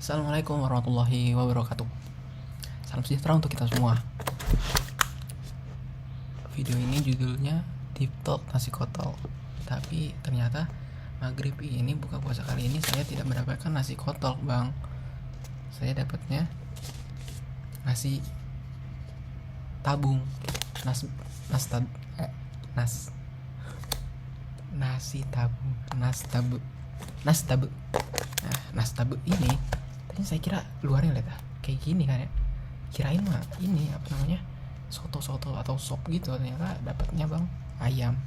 Assalamualaikum warahmatullahi wabarakatuh. Salam sejahtera untuk kita semua. Video ini judulnya Deep Talk Nasi Kotel. Tapi ternyata maghrib ini buka puasa kali ini saya tidak mendapatkan nasi kotel, bang. Saya dapatnya nasi tabung, nasi tabu. Nah, nasi tabu ini tadi saya kira luarnya lihat kayak gini kan ya. Kirain mah ini apa namanya? Soto atau sop gitu. Ternyata dapatnya bang ayam.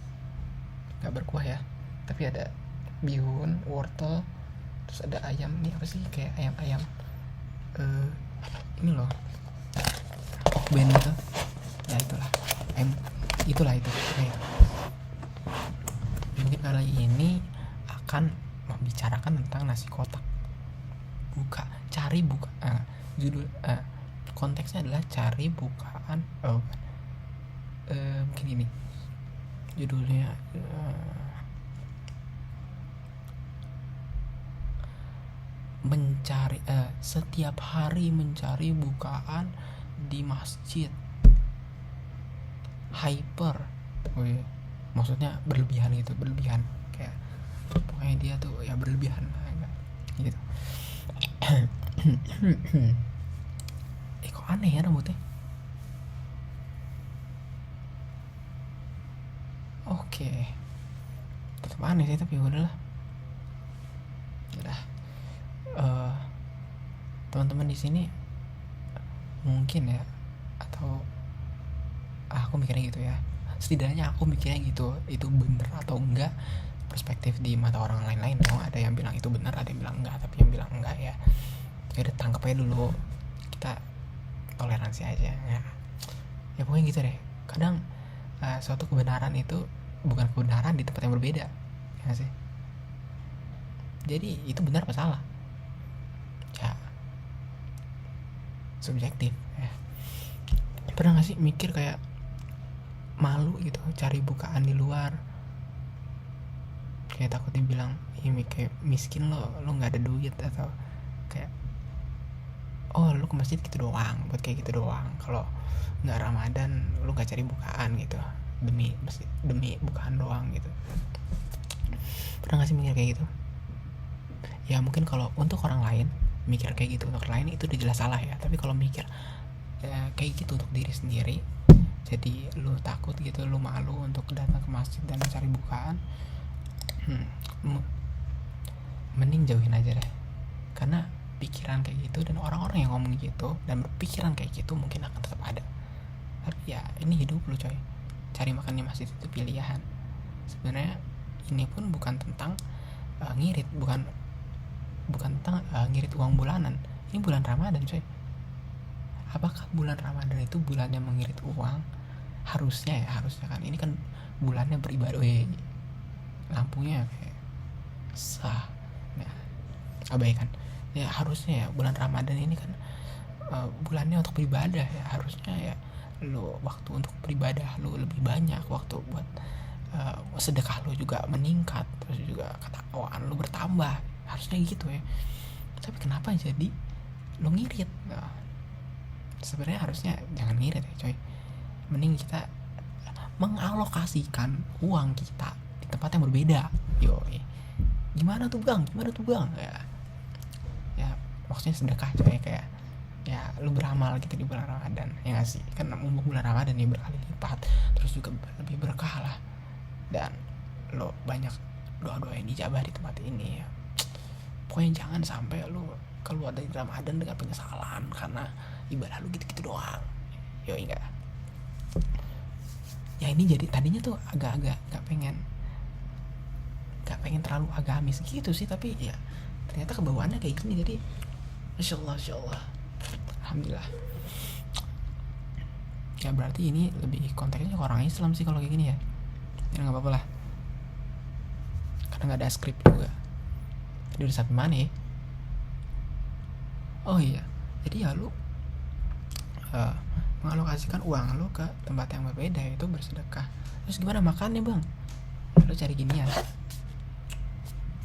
Gak berkuah ya. Tapi ada bihun, wortel, terus ada ayam. Ini apa sih? Kayak ayam ini loh. Hokben gitu. Ya itulah. Itu. Kayak. Mungkin kali ini akan membicarakan tentang nasi kotak. Judul konteksnya adalah cari bukaan. Mungkin ini judulnya mencari setiap hari mencari bukaan di masjid. Hyper. Maksudnya berlebihan kayak pokoknya dia tuh ya berlebihan gitu. Kok aneh ya rambutnya. Oke, tetap aneh sih, tapi udahlah. Teman-teman di sini mungkin ya, atau aku mikirnya gitu ya, setidaknya aku mikirnya gitu, itu bener atau enggak perspektif di mata orang lain-lain. Ada yang bilang itu benar, ada yang bilang enggak, tapi yang bilang enggak ya udah tangkap aja dulu, kita toleransi aja ya pokoknya gitu deh. Kadang suatu kebenaran itu bukan kebenaran di tempat yang berbeda, ya sih. Jadi itu benar apa salah ya subjektif ya. Pernah gak sih mikir kayak malu gitu cari bukaan di luar, kayak takut dibilang ini kayak miskin, lo nggak ada duit, atau kayak lu ke masjid gitu doang, buat kayak gitu doang, kalau nggak Ramadan lu nggak cari bukaan gitu, demi bukaan doang gitu. Pernah nggak sih mikir kayak gitu? Ya mungkin kalau untuk orang lain mikir kayak gitu, untuk orang lain itu udah jelas salah ya. Tapi kalau mikir kayak gitu untuk diri sendiri, jadi lu takut gitu, lu malu untuk datang ke masjid dan mencari bukaan, mending jauhin aja deh. Karena pikiran kayak gitu dan orang-orang yang ngomong gitu dan berpikiran kayak gitu mungkin akan tetap ada. Tapi ya ini hidup lu coy, cari makan di masjid itu pilihan. Sebenarnya ini pun bukan tentang ngirit, bukan tentang ngirit uang bulanan. Ini bulan Ramadan coy. Apakah bulan Ramadan itu bulannya mengirit uang? Harusnya kan ini kan bulannya beribadah. Lampunya kayak sah. Nah, abaikan. Ya harusnya ya bulan Ramadan ini kan bulannya untuk beribadah ya. Harusnya ya lo waktu untuk beribadah lo lebih banyak, waktu buat sedekah lo juga meningkat, terus juga ketakwaan lo bertambah. Harusnya gitu ya. Tapi kenapa jadi lo ngirit? Sebenarnya harusnya jangan ngirit ya coy. Mending kita mengalokasikan uang kita di tempat yang berbeda. Gimana tuh bang ya maksudnya sedekah coy, kayak ya lu beramal gitu di bulan Ramadan, ya gak sih? Kan bulan Ramadan ya berkali lipat, terus juga lebih berkah lah, dan lo banyak doa-doa yang dijabah di tempat ini ya. Pokoknya jangan sampai lu keluar dari Ramadan dengan penyesalan karena ibadah lu gitu-gitu doang. Enggak ya, ini jadi tadinya tuh agak-agak gak pengen terlalu agamis gitu sih, tapi ya ternyata kebawaannya kayak gini. Jadi Masya Allah alhamdulillah ya. Berarti ini lebih konteksnya ke orang Islam sih kalau kayak gini ya. Ya gak apa-apa lah, karena gak ada skrip juga. Tadi udah sampai mana ya? Oh iya, jadi ya lu mengalokasikan uang lu ke tempat yang berbeda, yaitu bersedekah. Terus gimana makannya bang? Lu cari ginian.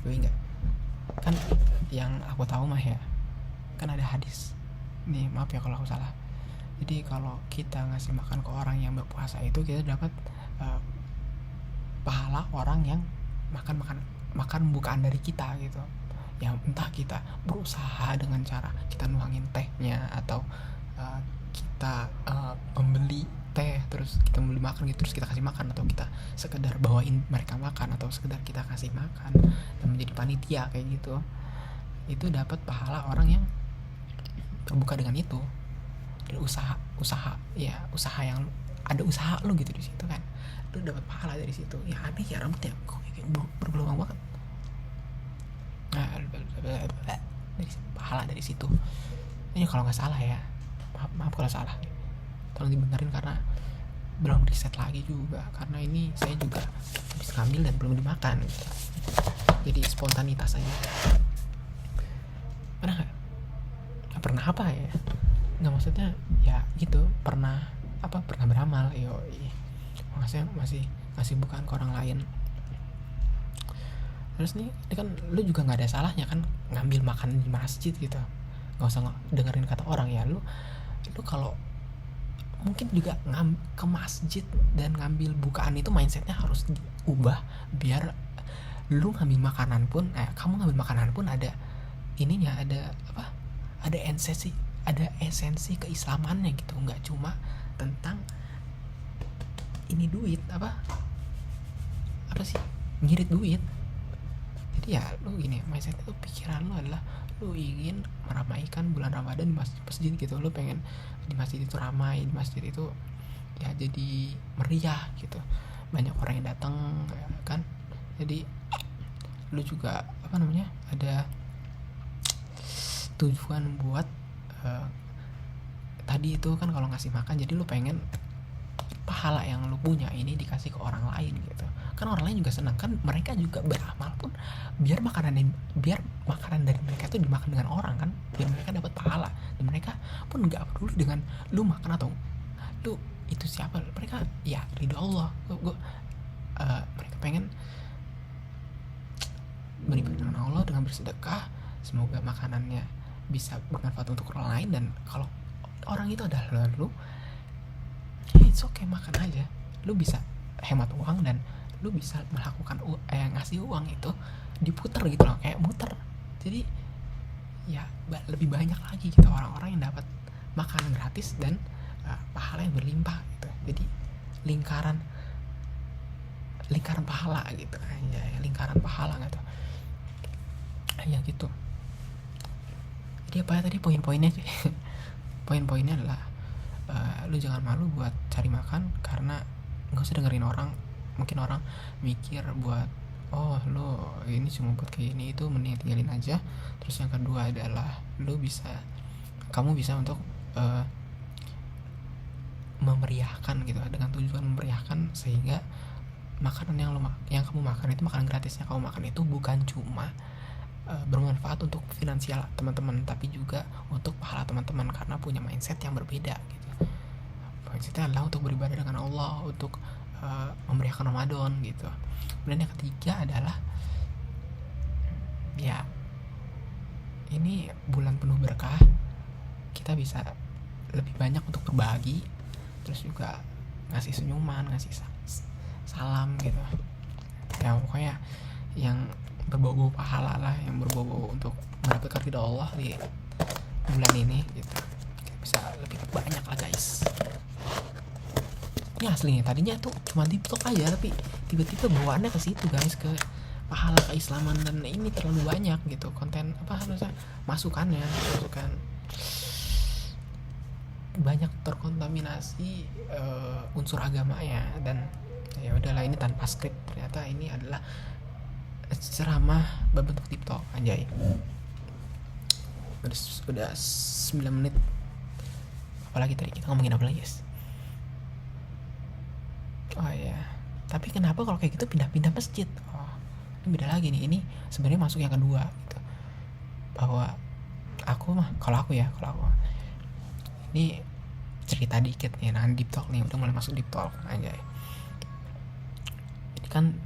Gue enggak. Kan yang aku tahu mah ya, kan ada hadis nih, maaf ya kalau aku salah. Jadi kalau kita ngasih makan ke orang yang berpuasa itu kita dapat pahala orang yang makan bukaan dari kita gitu. Ya entah kita berusaha dengan cara kita nuangin tehnya, atau kita membeli teh terus kita beli makan gitu terus kita kasih makan, atau kita sekedar bawain mereka makan, atau sekedar kita kasih makan dan menjadi panitia kayak gitu. Itu dapat pahala orang yang terbuka dengan itu. Dan usaha yang ada usaha lu gitu di situ kan, lu dapat pahala dari situ. Ya aneh ya, rambutnya kok kayak bergelombang banget. Nah, dari pahala dari situ. Ini kalau nggak salah ya, maaf kalau salah, tolong dibenerin karena belum riset lagi juga, karena ini saya juga habis ngambil dan belum dimakan gitu. Jadi spontanitas aja. Pernah apa ya, nggak, maksudnya ya gitu, pernah beramal, maksudnya masih ngasih bukaan ke orang lain. Terus nih kan lu juga nggak ada salahnya kan ngambil makanan di masjid gitu, nggak usah dengerin kata orang ya. Lu kalau mungkin juga ke masjid dan ngambil bukaan itu mindsetnya harus diubah, biar lu ngambil makanan pun kamu ngambil makanan pun ada ininya, ada esensi keislamannya gitu, nggak cuma tentang ini duit apa sih, ngirit duit. Jadi ya lu gini, mindset itu, pikiran lu adalah lu ingin meramaikan bulan Ramadan di masjid gitu. Lu pengen di masjid itu ramai, di masjid itu ya jadi meriah gitu, banyak orang yang datang kan. Jadi lu juga ada tujuan buat tadi itu kan, kalau ngasih makan jadi lu pengen pahala yang lu punya ini dikasih ke orang lain gitu kan. Orang lain juga senang kan, mereka juga beramal pun biar makanan dari mereka itu dimakan dengan orang kan, biar mereka dapat pahala, dan mereka pun nggak peduli dengan lu makan atau lu itu siapa, mereka ya ridho Allah. Mereka pengen beribadah dengan Allah dengan bersedekah, semoga makanannya bisa bermanfaat untuk orang lain. Dan kalau orang itu adalah lu, it's okay, makan aja. Lu bisa hemat uang dan lu bisa melakukan ngasih uang itu diputer gitu loh, kayak muter. Jadi ya lebih banyak lagi gitu orang-orang yang dapat makanan gratis dan pahala yang berlimpah gitu. Jadi lingkaran pahala gitu aja, lingkaran pahala gitu ya gitu. Jadi apa ya tadi poin-poinnya sih? Poin-poinnya adalah lu jangan malu buat cari makan, karena nggak usah dengerin orang. Mungkin orang mikir buat lu ini cuma buat kayak gini, itu mending tinggalin aja. Terus yang kedua adalah kamu bisa untuk memeriahkan gitu, dengan tujuan memeriahkan, sehingga makanan yang kamu makan itu, makanan gratisnya kamu makan itu bukan cuma bermanfaat untuk finansial teman-teman, tapi juga untuk pahala teman-teman, karena punya mindset yang berbeda gitu. Mindsetnya adalah untuk beribadah dengan Allah, untuk memeriahkan Ramadan gitu. Dan yang ketiga adalah ya ini bulan penuh berkah, kita bisa lebih banyak untuk berbagi, terus juga ngasih senyuman, ngasih salam gitu ya, pokoknya yang berbau-bau pahala lah, yang berbau-bau untuk mendapatkan ridha Allah di bulan ini gitu. Kita bisa lebih banyak lah guys. Ini aslinya tadinya tuh cuma TikTok aja, tapi tiba-tiba bawaannya ke situ guys, ke pahala keislaman, dan ini terlalu banyak gitu konten masukan banyak terkontaminasi unsur agamanya. Dan ya udahlah, ini tanpa skrip, ternyata ini adalah ceramah berbentuk TikTok anjay. Udah 9 menit. Apalagi tadi kita ngomongin apa lagi guys? Oh ya, tapi kenapa kalau kayak gitu pindah-pindah masjid? Ini beda lagi nih. Ini sebenarnya masuk yang kedua gitu. Bahwa kalau aku ini cerita dikit nih, nah deep talk nih, udah mulai masuk deep talk anjay. Ini kan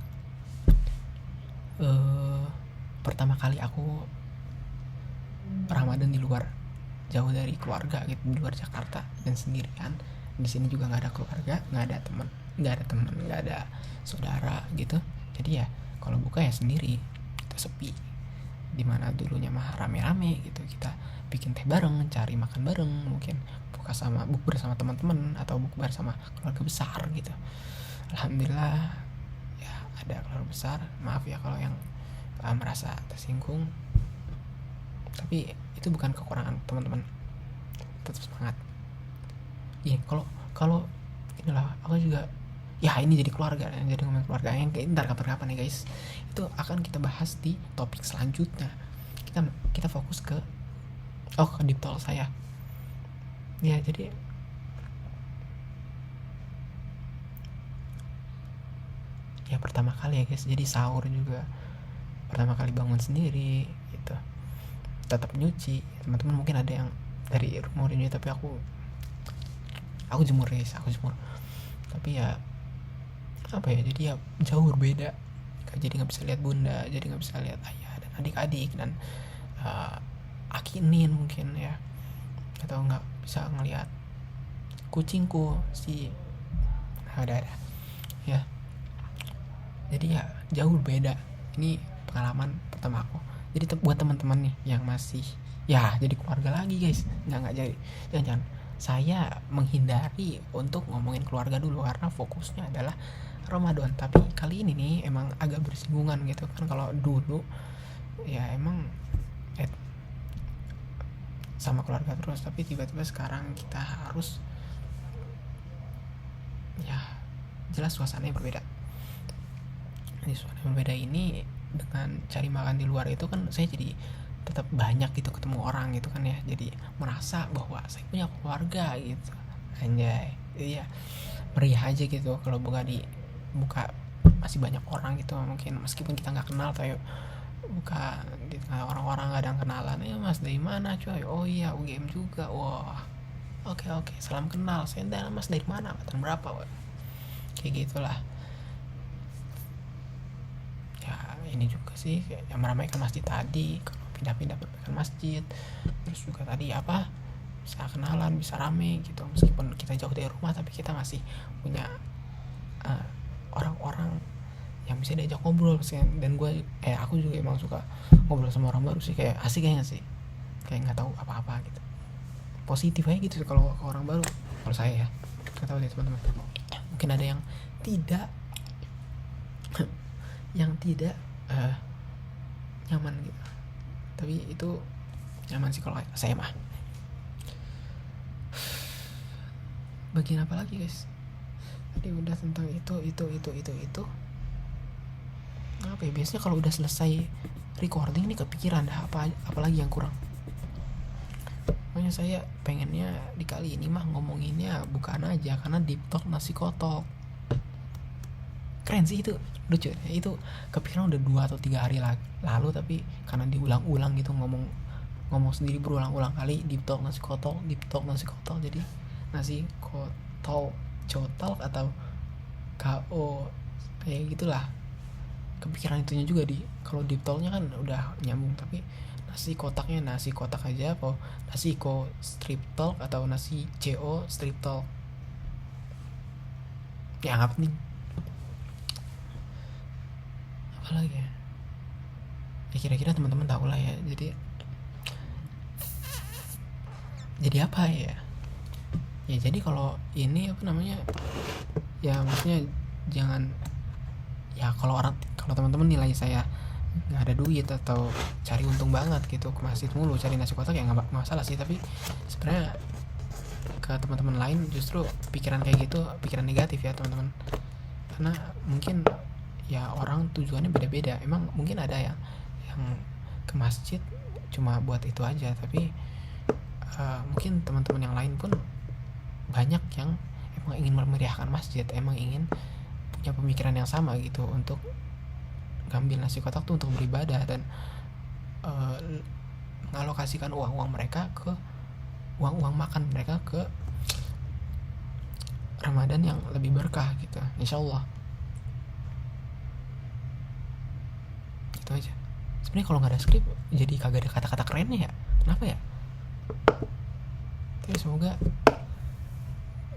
pertama kali aku Ramadan di luar jauh dari keluarga gitu, di luar Jakarta dan sendirian. Di sini juga nggak ada keluarga, nggak ada teman, nggak ada saudara gitu. Jadi ya kalau buka ya sendiri, kita sepi. Dimana dulunya mah rame-rame gitu, kita bikin teh bareng, cari makan bareng, mungkin bukber sama teman-teman atau bukber sama keluarga besar gitu. Alhamdulillah ya ada keluarga besar. Maaf ya kalau yang merasa tersinggung, tapi itu bukan kekurangan teman-teman. Tetap semangat. Iya, kalau inilah aku juga ya, ini jadi keluarga, jadi ngomongin keluarga yang ntar kapan-kapan ya guys, itu akan kita bahas di topik selanjutnya. Kita fokus ke deep talk saya ya. Jadi ya pertama kali ya guys, jadi sahur juga pertama kali bangun sendiri gitu, tetap nyuci. Teman-teman mungkin ada yang dari rumah udah nyuci, tapi aku jemur guys, tapi ya apa ya, jadi ya jauh berbeda. Jadi nggak bisa lihat bunda, jadi nggak bisa lihat ayah dan adik-adik dan akinin mungkin ya, atau nggak bisa ngelihat kucingku si ada ya. Jadi ya jauh berbeda. Ini pengalaman pertama aku. Jadi buat teman-teman nih yang masih ya jadi keluarga lagi guys, nggak jadi, jangan saya menghindari untuk ngomongin keluarga dulu karena fokusnya adalah Ramadan. Tapi kali ini nih emang agak bersinggungan gitu kan. Kalau dulu ya emang sama keluarga terus, tapi tiba-tiba sekarang kita harus ya jelas suasananya berbeda. Ini suasana berbeda ini dengan cari makan di luar itu kan saya jadi tetap banyak gitu ketemu orang gitu kan ya, jadi merasa bahwa saya punya keluarga gitu, anjay. Jadi ya meriah aja gitu kalau buka masih banyak orang gitu, mungkin meskipun kita nggak kenal, tapi buka di tengah orang-orang nggak ada yang kenalan, ya mas dari mana coy, oh iya UGM juga, wah oke salam kenal, saya mas dari mana, angkatan berapa, wah. Kayak gitulah ya. Ini juga sih kayak yang meramaikan masjid tadi, kalau pindah-pindah perbaikan masjid, terus juga tadi apa, bisa kenalan, bisa rame gitu, meskipun kita jauh dari rumah tapi kita masih punya orang-orang yang bisa diajak ngobrol sih. Dan aku juga emang suka ngobrol sama orang baru sih, kayak asik kayaknya sih, kayak nggak tahu apa-apa gitu, positif aja gitu kalau ke orang baru. Kalau saya ya nggak tahu deh teman-teman, mungkin ada yang tidak nyaman gitu, tapi itu nyaman sih kalau saya mah. Bagian apa lagi guys, tadi udah tentang itu apa ya, biasanya kalau udah selesai recording nih kepikiran dah apalagi yang kurang. Makanya saya pengennya di kali ini mah ngomonginnya bukan aja karena deep talk nasi kotok. Keren sih, itu lucu ya. Itu kepikiran udah 2 atau 3 hari lalu, tapi karena diulang-ulang gitu, ngomong sendiri berulang-ulang kali, deep talk nasi kotok, jadi nasi kotok cotok atau KO kayak gitulah. Kepikiran itunya juga kalau deep talknya kan udah nyambung, tapi nasi kotaknya nasi kotak aja, apa nasi ko strip talk atau nasi CO strip talk ya, nggak penting. Apa lagi ya, kira-kira teman-teman tahu lah ya. Jadi apa ya, jadi kalau ini apa namanya ya, maksudnya jangan ya, kalau teman-teman nilai saya nggak ada duit atau cari untung banget gitu ke masjid mulu cari nasi kotak, ya nggak masalah sih. Tapi sebenarnya ke teman-teman lain justru pikiran kayak gitu pikiran negatif ya teman-teman, karena mungkin ya orang tujuannya beda-beda. Emang mungkin ada yang ke masjid cuma buat itu aja, tapi mungkin teman-teman yang lain pun banyak yang emang ingin memeriahkan masjid, emang ingin punya pemikiran yang sama gitu, untuk ngambil nasi kotak tuh untuk beribadah dan mengalokasikan uang mereka ke uang makan mereka ke Ramadan yang lebih berkah gitu, insyaallah. Itu aja sebenarnya. Kalau nggak ada skrip jadi kagak ada kata-kata kerennya ya, kenapa ya? Tapi semoga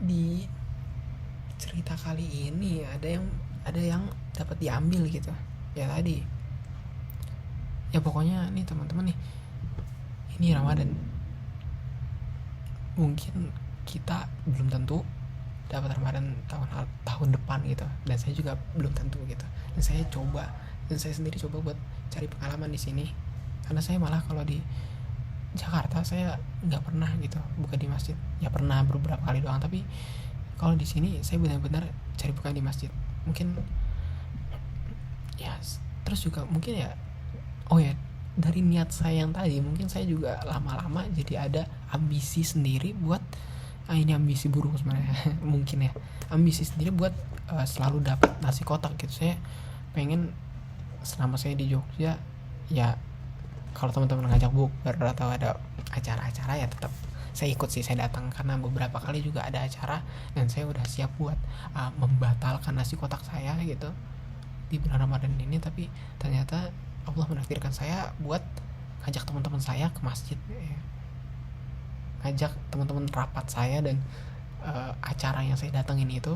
di cerita kali ini ada yang dapat diambil gitu ya. Tadi ya pokoknya nih teman-teman nih, ini Ramadan, mungkin kita belum tentu dapat Ramadan tahun depan gitu, dan saya juga belum tentu gitu. Dan saya sendiri coba buat cari pengalaman di sini, karena saya malah kalau di Jakarta saya nggak pernah gitu buka di masjid. Ya pernah beberapa kali doang, tapi kalau di sini saya benar-benar cari buka di masjid. Mungkin ya, terus juga mungkin ya, oh ya, dari niat saya yang tadi, mungkin saya juga lama-lama jadi ada ambisi sendiri buat ini ambisi buruk sebenarnya mungkin ya, ambisi sendiri buat selalu dapat nasi kotak gitu. Saya pengen selama saya di Jogja ya, kalau teman-teman ngajak bukber atau ada acara-acara ya tetap saya ikut sih, saya datang, karena beberapa kali juga ada acara dan saya udah siap buat membatalkan nasi kotak saya gitu di bulan Ramadan ini. Tapi ternyata Allah menakdirkan saya buat ngajak teman-teman saya ke masjid ya. Ngajak teman-teman rapat saya, dan acara yang saya datangin itu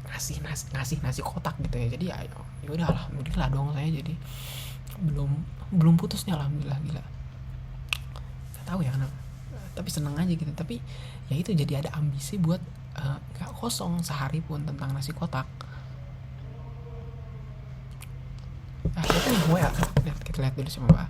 ngasih nasi kotak gitu ya. Jadi ya udah, alhamdulillah dong, saya jadi belum putusnya, alhamdulillah. Gila, nggak tahu ya kenapa, tapi seneng aja gitu. Tapi ya itu, jadi ada ambisi buat nggak kosong sehari pun tentang nasi kotak. Itu nih gue ya, kita lihat dulu sama Mbak.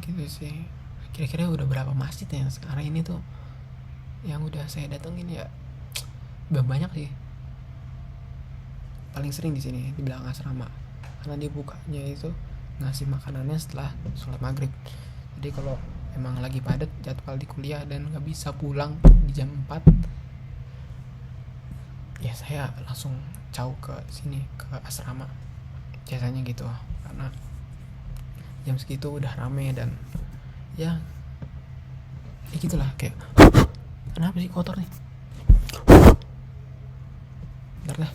Gitu sih, kira-kira udah berapa masjid yang sekarang ini tuh yang udah saya datengin ya? Udah banyak sih. Paling sering di sini di belakang asrama, karena dia bukanya itu ngasih makanannya setelah sholat maghrib. Jadi kalau emang lagi padat jadwal di kuliah dan nggak bisa pulang di jam 4, ya saya langsung jauh ke sini, ke asrama biasanya gitu, karena jam segitu udah rame. Dan ya gitulah, kayak kenapa sih kotor nih, bentar dah.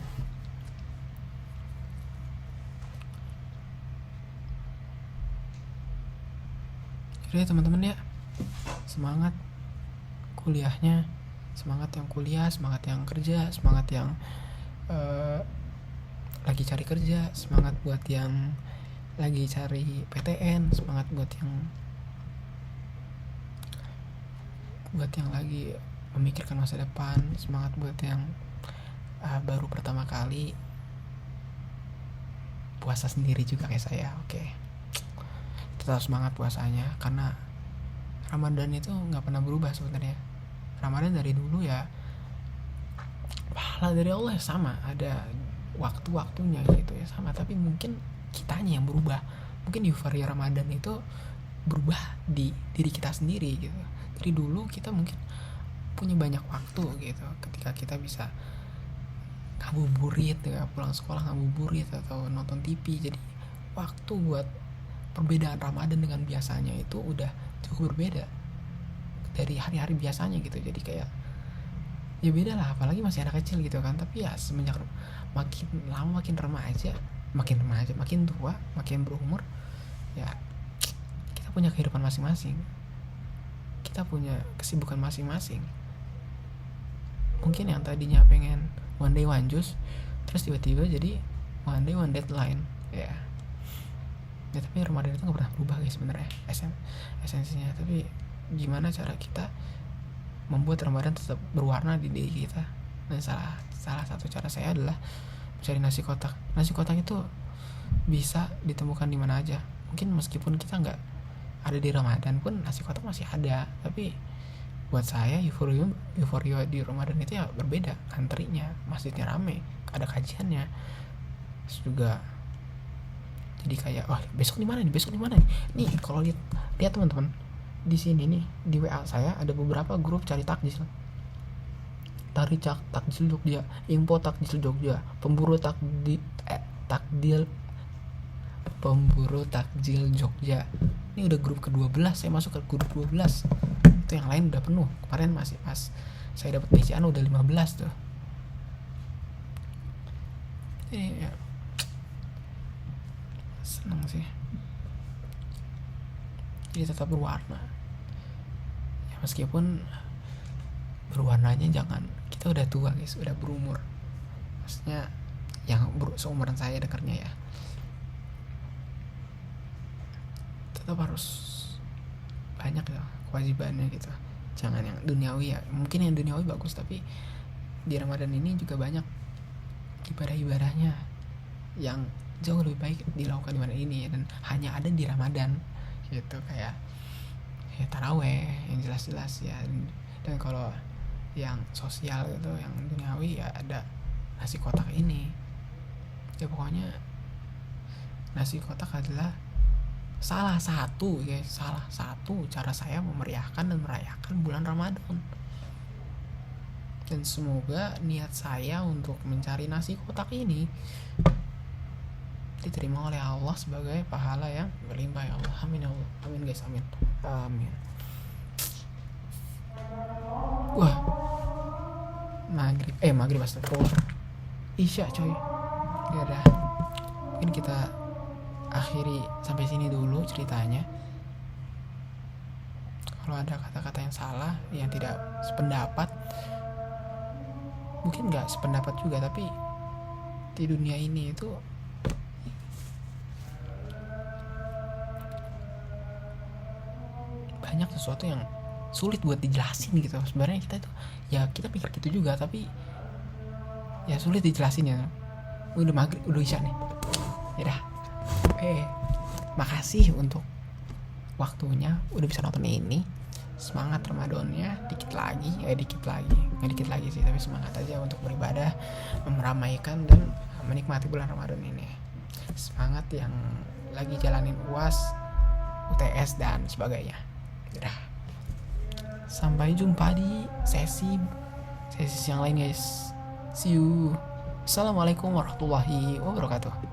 Jadi teman-teman ya, semangat kuliahnya, semangat yang kuliah, semangat yang kerja, semangat yang lagi cari kerja, semangat buat yang lagi cari PTN, semangat buat yang lagi memikirkan masa depan, semangat buat yang baru pertama kali puasa sendiri juga kayak saya. Oke, tetap semangat puasanya, karena Ramadan itu nggak pernah berubah sebenarnya. Ramadan dari dulu ya, pahala dari Allah sama, ada waktu-waktunya gitu ya sama, tapi mungkin kitanya yang berubah. Mungkin euforia Ramadan itu berubah di diri kita sendiri gitu. Dari dulu kita mungkin punya banyak waktu gitu, ketika kita bisa ngabuburit ya, pulang sekolah ngabuburit atau nonton TV. Jadi waktu buat perbedaan Ramadan dengan biasanya itu udah cukup berbeda dari hari-hari biasanya gitu. Jadi kayak ya beda lah, apalagi masih anak kecil gitu kan. Tapi ya semenjak makin lama makin remaja, makin tua, makin berumur, ya kita punya kehidupan masing-masing, kita punya kesibukan masing-masing. Mungkin yang tadinya pengen one day one juice, terus tiba-tiba jadi one day one deadline ya. Tapi Ramadan itu nggak pernah berubah guys sebenarnya esensinya. Tapi gimana cara kita membuat Ramadan tetap berwarna di diri kita. Dan salah satu cara saya adalah mencari nasi kotak. Nasi kotak itu bisa ditemukan di mana aja. Mungkin meskipun kita nggak ada di Ramadan pun nasi kotak masih ada. Tapi buat saya euforia di Ramadan itu ya berbeda. Antrinya, masjidnya rame, ada kajiannya. Terus juga jadi kayak, oh besok di mana nih? Nih kalau lihat teman-teman di sini nih, di WA saya ada beberapa grup cari takjil. Takjil Jogja, info takjil Jogja, pemburu takjil Jogja. Ini udah grup ke-12, saya masuk ke grup 12. Itu yang lain udah penuh. Kemarin masih pas saya dapat BCA udah 15 tuh. Jadi ya, seneng sih. Jadi tetap berwarna. Ya meskipun berwarnanya jangan, kita udah tua guys, udah berumur. Maksudnya yang seumuran saya dengarnya ya. Tetap harus banyak ya kewajibannya gitu. Jangan yang duniawi ya. Mungkin yang duniawi bagus, tapi di Ramadan ini juga banyak ibadah-ibadahnya yang jauh lebih baik dilakukan di mana ini, dan hanya ada di Ramadan gitu, kayak ya taraweh yang jelas-jelas ya. Dan kalau yang sosial gitu, yang duniawi ya ada nasi kotak ini. Ya pokoknya nasi kotak adalah salah satu cara saya memeriahkan dan merayakan bulan Ramadan. Dan semoga niat saya untuk mencari nasi kotak ini diterima oleh Allah sebagai pahala yang berlimpah ya Allah. Amin ya Allah. Amin guys, amin. Amin. Wah. Maghrib astagfirullah. Isya coy. Ya udah. Mungkin kita akhiri sampai sini dulu ceritanya. Kalau ada kata-kata yang salah, yang tidak sependapat, mungkin nggak sependapat juga, tapi di dunia ini itu banyak sesuatu yang sulit buat dijelasin gitu. Sebenarnya kita itu ya kita pikir gitu juga, tapi ya sulit dijelasin ya. Udah maghrib, udah isya nih. Ya dah. Makasih untuk waktunya udah bisa nonton ini. Semangat Ramadannya dikit lagi, nggak dikit lagi sih, tapi semangat aja untuk beribadah, meramaikan dan menikmati bulan Ramadan ini. Semangat yang lagi jalanin UAS, UTS dan sebagainya. Udah. Sampai jumpa di sesi yang lain guys. See you. Assalamualaikum warahmatullahi wabarakatuh.